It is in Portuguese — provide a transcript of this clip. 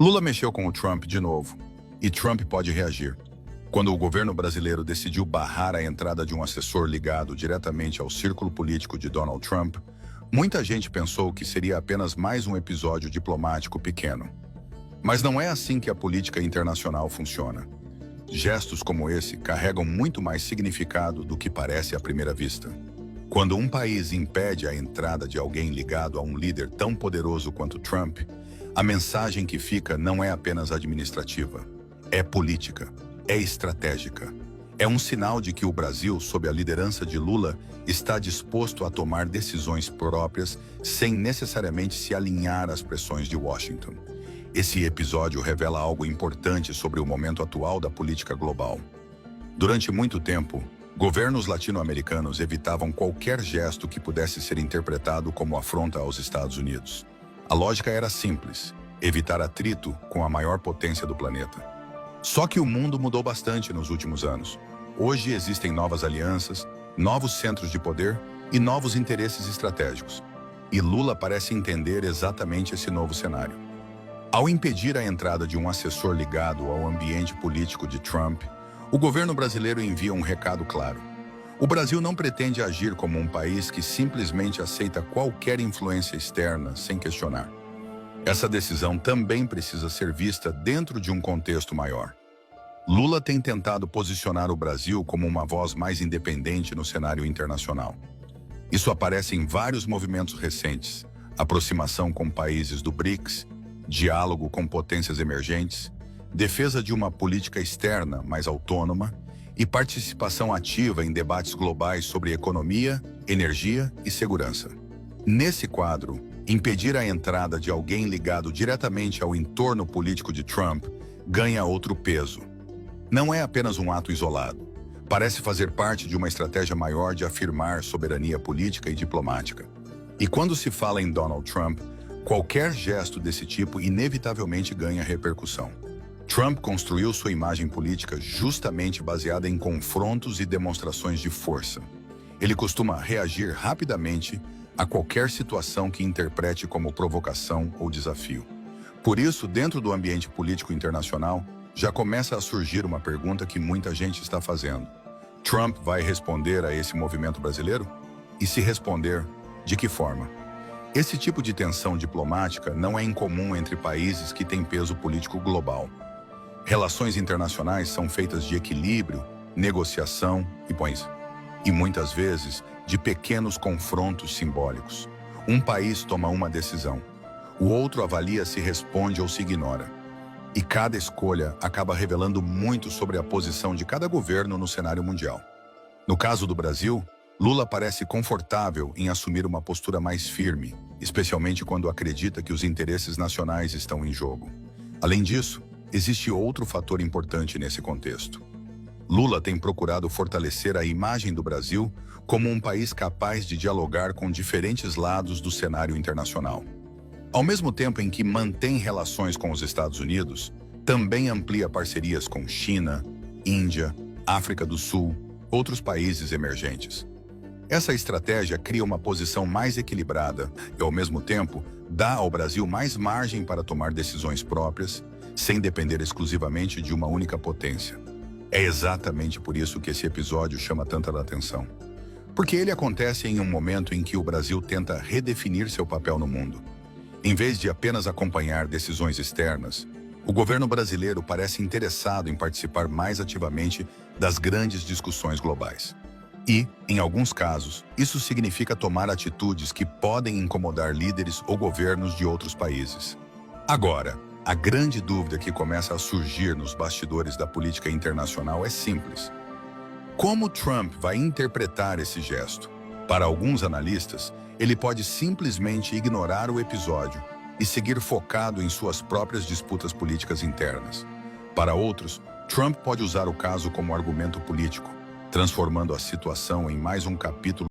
Lula mexeu com o Trump de novo, e Trump pode reagir. Quando o governo brasileiro decidiu barrar a entrada de um assessor ligado diretamente ao círculo político de Donald Trump, muita gente pensou que seria apenas mais um episódio diplomático pequeno. Mas não é assim que a política internacional funciona. Gestos como esse carregam muito mais significado do que parece à primeira vista. Quando um país impede a entrada de alguém ligado a um líder tão poderoso quanto Trump, a mensagem que fica não é apenas administrativa, é política, é estratégica. É um sinal de que o Brasil, sob a liderança de Lula, está disposto a tomar decisões próprias sem necessariamente se alinhar às pressões de Washington. Esse episódio revela algo importante sobre o momento atual da política global. Durante muito tempo, governos latino-americanos evitavam qualquer gesto que pudesse ser interpretado como afronta aos Estados Unidos. A lógica era simples: evitar atrito com a maior potência do planeta. Só que o mundo mudou bastante nos últimos anos. Hoje existem novas alianças, novos centros de poder e novos interesses estratégicos. E Lula parece entender exatamente esse novo cenário. Ao impedir a entrada de um assessor ligado ao ambiente político de Trump, o governo brasileiro envia um recado claro. O Brasil não pretende agir como um país que simplesmente aceita qualquer influência externa sem questionar. Essa decisão também precisa ser vista dentro de um contexto maior. Lula tem tentado posicionar o Brasil como uma voz mais independente no cenário internacional. Isso aparece em vários movimentos recentes: aproximação com países do BRICS, diálogo com potências emergentes, defesa de uma política externa mais autônoma e participação ativa em debates globais sobre economia, energia e segurança. Nesse quadro, impedir a entrada de alguém ligado diretamente ao entorno político de Trump ganha outro peso. Não é apenas um ato isolado. Parece fazer parte de uma estratégia maior de afirmar soberania política e diplomática. E quando se fala em Donald Trump, qualquer gesto desse tipo inevitavelmente ganha repercussão. Trump construiu sua imagem política justamente baseada em confrontos e demonstrações de força. Ele costuma reagir rapidamente a qualquer situação que interprete como provocação ou desafio. Por isso, dentro do ambiente político internacional, já começa a surgir uma pergunta que muita gente está fazendo: Trump vai responder a esse movimento brasileiro? E se responder, de que forma? Esse tipo de tensão diplomática não é incomum entre países que têm peso político global. Relações internacionais são feitas de equilíbrio, negociação e muitas vezes de pequenos confrontos simbólicos. Um país toma uma decisão, o outro avalia se responde ou se ignora. E cada escolha acaba revelando muito sobre a posição de cada governo no cenário mundial. No caso do Brasil, Lula parece confortável em assumir uma postura mais firme, especialmente quando acredita que os interesses nacionais estão em jogo. Além disso, existe outro fator importante nesse contexto. Lula tem procurado fortalecer a imagem do Brasil como um país capaz de dialogar com diferentes lados do cenário internacional. Ao mesmo tempo em que mantém relações com os Estados Unidos, também amplia parcerias com China, Índia, África do Sul, outros países emergentes. Essa estratégia cria uma posição mais equilibrada e, ao mesmo tempo, dá ao Brasil mais margem para tomar decisões próprias, sem depender exclusivamente de uma única potência. É exatamente por isso que esse episódio chama tanta atenção. Porque ele acontece em um momento em que o Brasil tenta redefinir seu papel no mundo. Em vez de apenas acompanhar decisões externas, o governo brasileiro parece interessado em participar mais ativamente das grandes discussões globais. E, em alguns casos, isso significa tomar atitudes que podem incomodar líderes ou governos de outros países. Agora, a grande dúvida que começa a surgir nos bastidores da política internacional é simples: como Trump vai interpretar esse gesto? Para alguns analistas, ele pode simplesmente ignorar o episódio e seguir focado em suas próprias disputas políticas internas. Para outros, Trump pode usar o caso como argumento político, transformando a situação em mais um capítulo